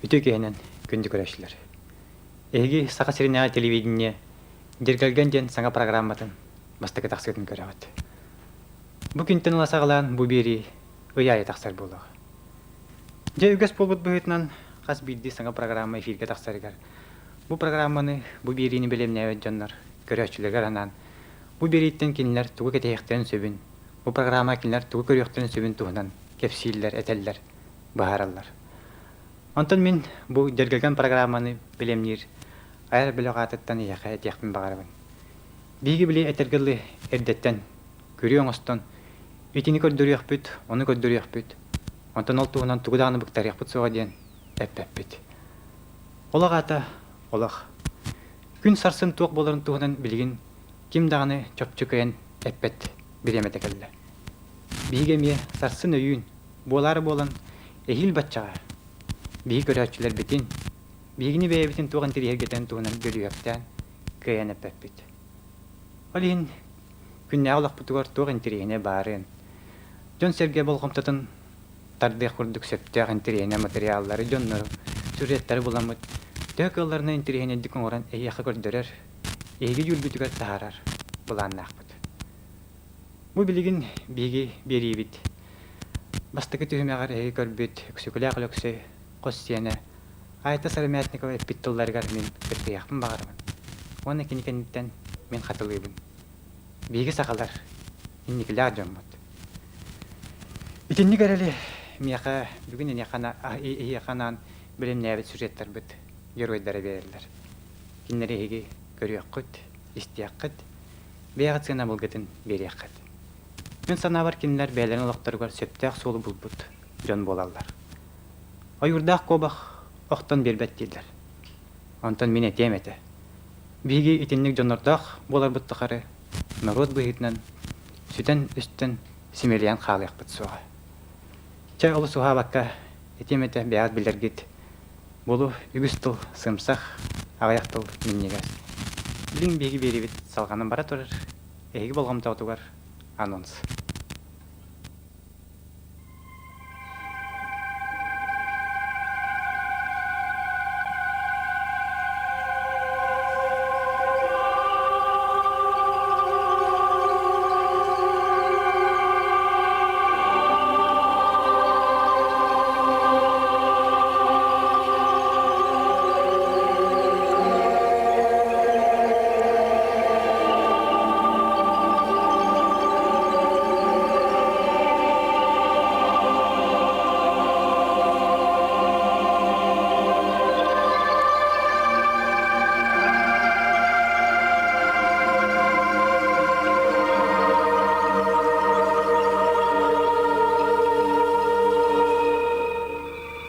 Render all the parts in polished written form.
Ütü kehenen күндү көрөшүлөр. Эги сака сиринега телевидение дергелген ден саңа программатын бастыгы тахсытын көрөбөт. Бу күнтен уласагалаан бу бери ыяй тахсар болог. Же үгөс болбут быытынан кас бидди саңа программа эфирге тахсарыгар. Бу программаны бу берини белемнебет жоннор көрөчүлөргө анан бу бериттен кинилер тугу кетехтен сөбүн. Бу программа кинилер тугу көрөктен сөбүн тугунан кепсиллер, этеллер, баараллар. Онтон мен бу дергелген программаны белемнир айр билогатыттан яка этехпин багарбын. Биги биле этергелли эрдеттен көрүөң остон итини көрдөрүөхпүт, ону көрдөрүөхпүт. Онтон ол тугунан тугудааны буктарыахпыт суга диен эппеппит. Олагата олах. Күн сарсын туок болорун тугунан билигин ким даганы чопчукайын эппет биреметекелле. Биге ме сарсын өйүн болары болан эхил батчага. Биги көрөчүлөр битин бигини бэбитин туган тириергетен тугунан көрүөктен кыйын эппеппит. Олин күнне алакпытыгар туган тиригине барын. Жон серге болгомтатын тарды курдук сөптөгөн тиригине материаллары жоннору сүрөттөр буламыт. Төкөллөрүнө тиригине дикон оран эяка көрдөрөр. Эги жүрбүтүгөр таарар буланнакпыт. Бу билигин биги берибит. Бастыгы түһүмөгөр эги көрбүт, өксүкүлөк lökse Коссиене айта Сармятникова питтулларгар мен кыртыяқпын бағармын. Оны кенекенттен мен қатылыбын. Биги сақалар инникілер жомбот. Итинник әрелі мияқа бүгін яқанан білімнәбет сюжеттер бұд, геройдары берілер. Киннері еге көріяқ құд, істияқ құд, бейғат сына бұлғытын берияқ құд. Мен сана бар киннер бәлерін олықтарығар сөптәқ солы бұлбұд, жон болалар. Ойырдақ қобақ оқтан бербәт дейділер. Онтан мен етем еті. Биги итинник жонордақ болар бұттықары народ бұйытынан сүтен үстін симелиян қалайық бұт суға. Чай олы суға баққа етем еті бәғат білдергет. Болу үгістіл сымсақ ағаяқтыл меннегер. Білін биги беребет салғанын бара тұрыр. Эги болғам таутугар анонс.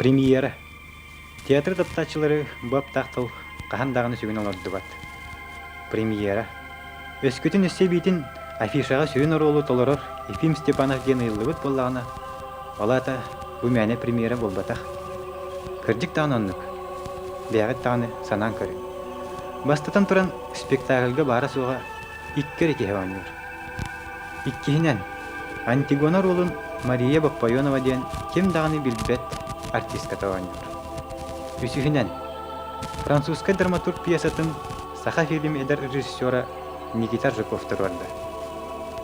Премьера. Театр таптачылары бап тақтыл қахандағыны сүйін олардығат. Премьера. Өскөтін өссе бейтін афишаға сүйін оролы толырыр Ефим Степанов ген ұйылығыт болағына. Олата бұл мәне премьера болбатақ. Кірдік тағын оннық. Бәғыт тағыны санан көрі. Бастатан тұран спектакльға бара суға иккер екеге ойныр. Иккехінен Антигона ролын Мария Баппайонова ден кем дағыны білбет артистка таваныр. Үсүхінен французский драматург пьесатын саха фильм эдер режиссера Никита Жуков тұрварды.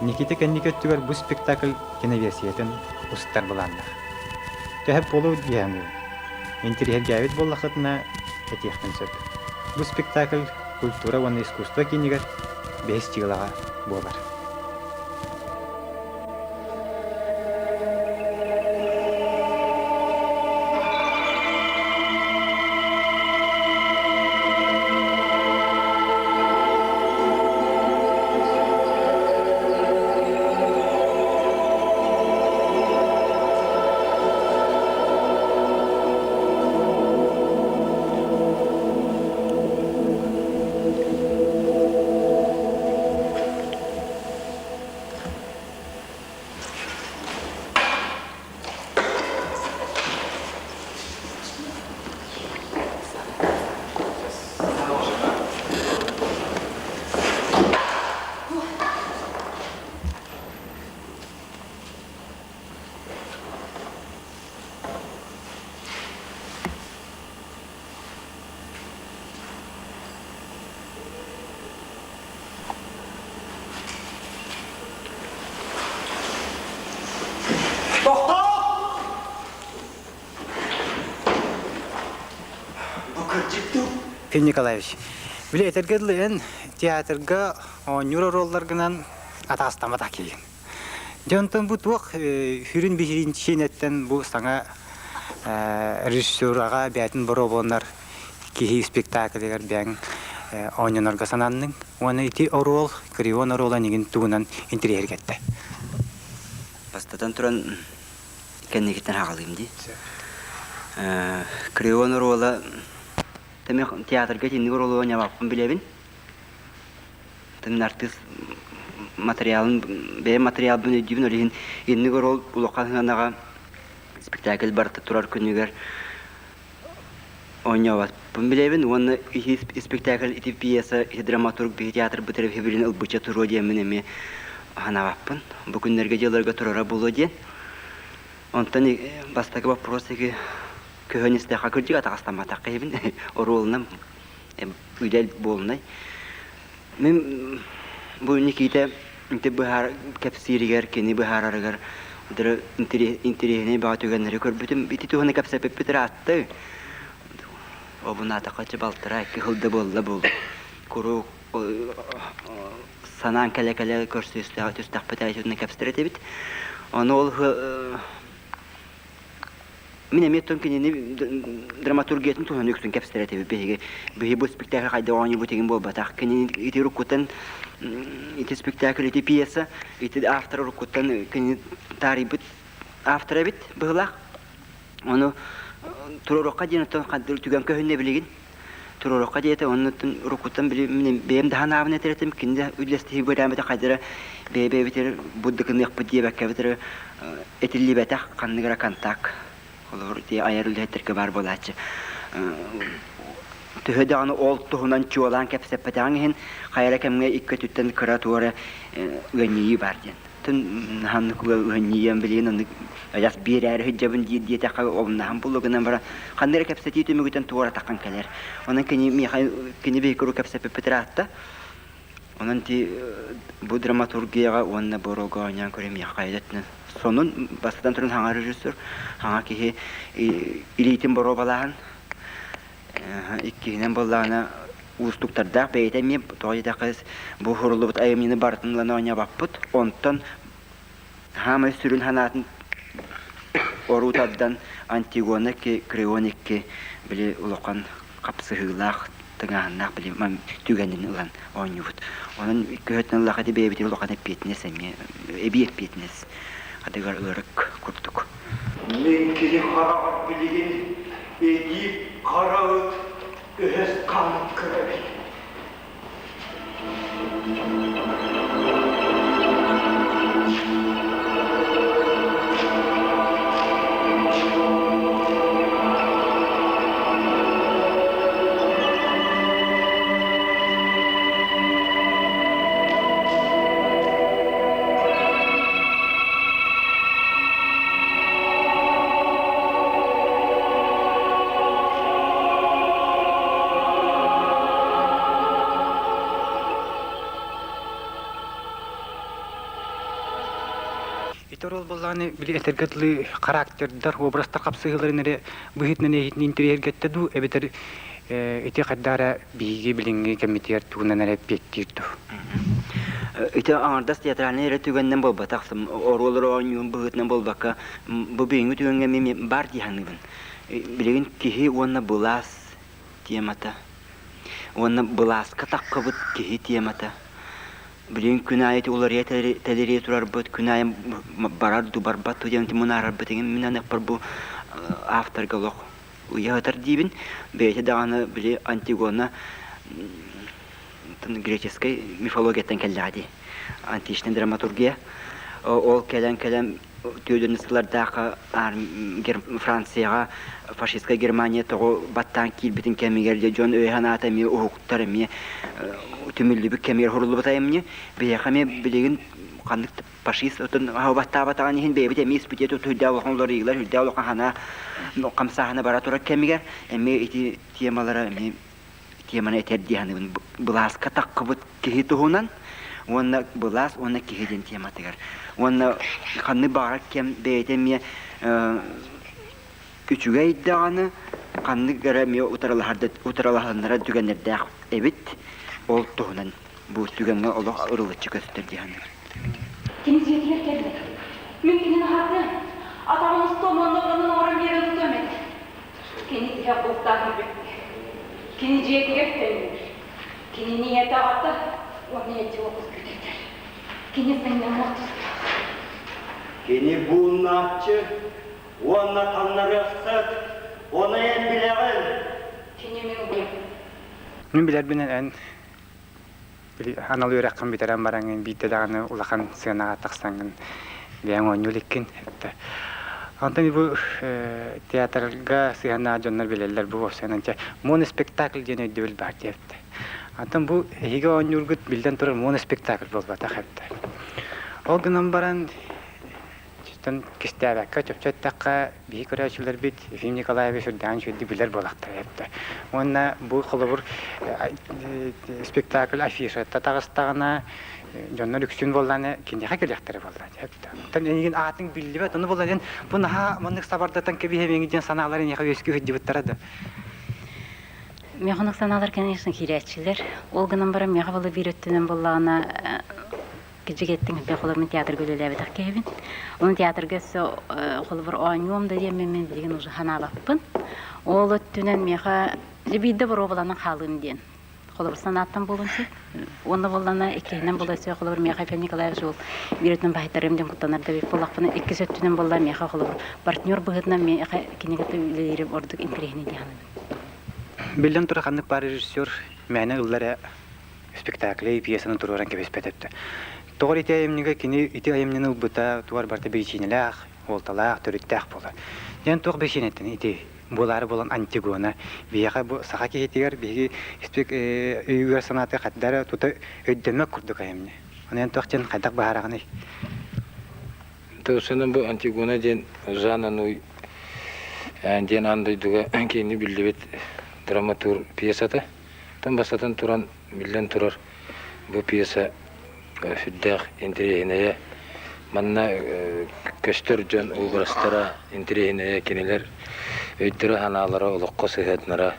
Никита кәнникет түгер бұл спектакль киноверсиятын ұстар бұланды. Тәхіп болу дейәңі. Интерьер гәвет боллақытына әтеқтін сөп. Бұл спектакль культура ваны искусство кенігер 5 жылаға болар. Филипп Николаевич. Биле этергедлен театрга онюр ролларгынан атастамата кийин. Жонтон бу тук хүрүн бихиринчинеттен бу саңа режиссерага бәтин боробоннар кихи спектакльгер бәң ойнонорга сананның. Оны ити орол, крион орола нигин тугунан интерьер кетти. Бастатан туран кеннигиттен хагалыйм ди. Крион орола теме театрга тинни оролу ойнабаппын билебин. Теме артист материалын материал бүне дибин олин инни орол улаканага спектакль барта турар күнүгер ойнабаппын билебин. Оны спектакль ити пьеса, драматург би театр битиреп хебилин ылбыча туру диемен эми ханабаппын. Бу күннерге жыларга турара болу ден. Онтан бастагы вопросыгы көһөнүстө хакырдык атастамата кайбин оролунам үдел болнай. Мен бу никите бахар капсиригер кени бахараргар дыр интерьерне багатыгенleri көрбүтүм бити туганы капсапеп битиратты. Обуна такачы балтыра кылды болду бул. Куру санан келе көрсөстө төстак петайтын капстерете бит. Аны ол Мен меттон кенени драматургиятын туган өксүн капстерете бит. Беги бу спектакль кайда ойны бу деген болбатак. Кенени ити рукутан ити спектакль ити пьеса, ити автор рукутан кенени тарибит автора бит быгылак. Аны турурокка денетон кадыр түгөн көһүнне билигин. Турурокка дете аны рукутан били мен бем даханабын этеретим кинде үлестиги бөдәмете кайдыра бебе битер буддыкын якпы дебекке битер этилли бетак канныгра контакт. Олар ди айырылдыртырга бар болачы. Төһөдө аны ол туһунан чуалан кепсеппетаңын кайра кемге икке түттен кыратуара гөнии бар ден. Тун ханны гөнием билен аны яс бирәр хиҗабын диете ка олнан булыгынан бара. Ханнер кепсети төмүгүтен туара таккан келер. Онан кини бекру кепсеппетратта. Онан ти бу драматургияга онна борого аңан көрем якайдатны. Сонун бастан турун хаңа режиссер, хаңа кихи илейтин боро балаан, иккинен боллаана устуктарда бейте мен тоойда кыз бу хурулубут айымны бартынлана ойнабаппыт. Онтон хама сүрүн ханатын орутаддан Антигона ки Крионикки били улакан капсыгылах тыңааннак били мам түгенин улан ойнубут. Онун көтнөн лахати бейбитир улакан эппетнес эми эбиеппетнес. Адыгар ырык курдук. Мен кили харагат билигин эди карагыт өз канып кырабит. Иторол болланы били этергетлы характердар образдар капсыгыларын быхитнене интерьер геттеду эбетер ити каддара биги билинги комитет тугунан эре петтирду. Ити аңардас театральный эре түгеннен болбатаксым оролор ойнун быхытнан болбакка бу бейинги түгенге мен бар диханыбын. Билигин кихи онна булас темата. Онна булас катаккыбыт кихи темата. Билин күнайты улар тәлере турар бут күнай барар дубар батту дем тимунар битеген минан бар бу автор галок уятар дибин бете даны били Антигона греческой мифологиядан келди античный драматургия ол келен түйдөнүслөрдөгү Францияга фашистка Германия того баттан килбитин кемигерде жон өйханата ми укуктар ми түмүлүбү кемер хурулубу таймни бияхаме билеген кандык фашист отун баттабатаган хин бебите ми спитету түйдө олгонлор иглар түйдө олгон хана камсахана бара тура кемигер эми эти темалары ми теманы этерди ханы буласка таккыбыт кихитуунан онна булас онна кихиден тематыгар онна ханны бара кем бейте ми күчүгө иддаганы Kanlı göremiyor utaralahаннара dügenlerdə evit ol tuğunan bu dügenге olaq ırılıçı gösterdi yani. Keniz yetiler geldi. Mümkünün hakkı. Atamız Tomonluğunun orun yerini tutamedi. Keniz ya bulutlar gibi. Keniz yetiler geldi. Keniz niyete attı. O niyeti okuz güdüdür. Keniz benden mutsuz. Keni bulunatçı, ona tanları ıksıt, ona en bileğin. Keniz min buyum. Мен билер бинен эн аналуу раккан битерен бараңын бийте даганы улахан сыгынага таксаңын бияң оңюлеккин эпте. Антон бу театрга сыгына жоннор билелер бу осенанча моноспектакль жена өйдөбүл бар депте. Антон бу эге оңюргут билден турар моноспектакль болбата хепте. Ол гынан баран Тон кистәбәккә чөпчәттәккә бии көрәчүләр бит Ефим Николаевич Урдан шуды билер болакта әйтте. Онна бу хылыбыр спектакль афиша татагыстагына жоннор үксүн болланы киндәгә келәктәре булды әйтте. Тон еген атын билдибә, тоны булган буны ха мондык сабардатан кеби хемеңдән саналарын яка өскө дип тарады. Механик саналар, конечно, кирәчиләр. Ул гынан бара меха булып бирәттән буллагына Гҗигеттин бехолорны театр гөлеләбе таккебин. Ун театрга со холбор оңом да мен деген уже ханабаппын. Ол өттүнен меха либидде боробаланы халын ден. Холбор санаттан болунчу. Онда боллана экенен боласы холбор меха Ефим Николаевич ул бирәтен байтарымден кутанарда бик болакпын. Ике сөттүнен болла меха холбор партнер быгытна меха кинегете билереп ордук интерехне дияны. Билден тура ханнык бар режиссер мәне ыллары спектакль пьесаны туруран кебеспетепти. Тогор ите аемнига кини ите аемнины убыта туар барта бейчинелах, олталах, төрүттах бола. Ден тог бейчинеттен ите булары болан Антигона, бияга бу саха кетигер биги үйгөр санаты каттары тута өйдөнмөк курдук аемни. Анан тохчен кайдак баараганы. Тосынан бу Антигона ден жанануй ден андойдуга кени билдибет драматург пьесата. Тон басатан туран билден турар бу пьеса Фиддах интерехинея манна көстөр жон убрастара интерехинея кинелер өйдөрө аналары улукка сыгатнара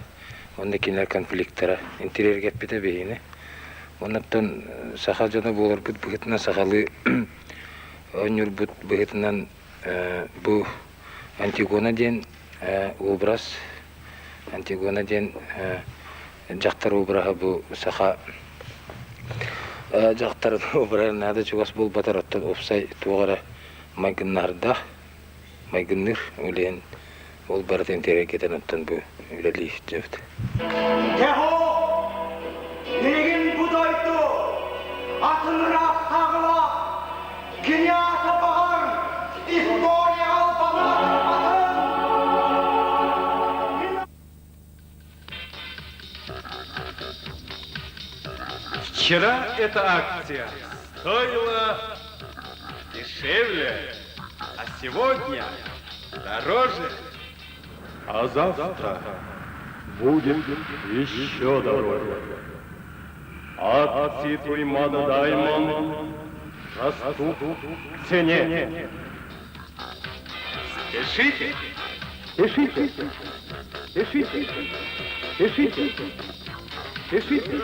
онда кинелер конфликттара интерьер кеппете бейне оннан саха жона болор бут быгытна сахалы онюр бут быгытнан бу Антигона ден образ Антигона ден жактар обраха бу саха жақтар обрар нада чугас бол батар оттан опсай тугара майгыннарда майгынныр үлен ол баратын терекетен оттан бу үлели жефт. Teho, negen budaydı, atınıra sağla, dünyata bağır, İspanya bana Вчера эта акция стоила дешевле, а сегодня дороже. А завтра будет еще дороже. Акции Туймада Даймон растут в цене. Спешите! Спешите! Спешите! Спешите! Спешите!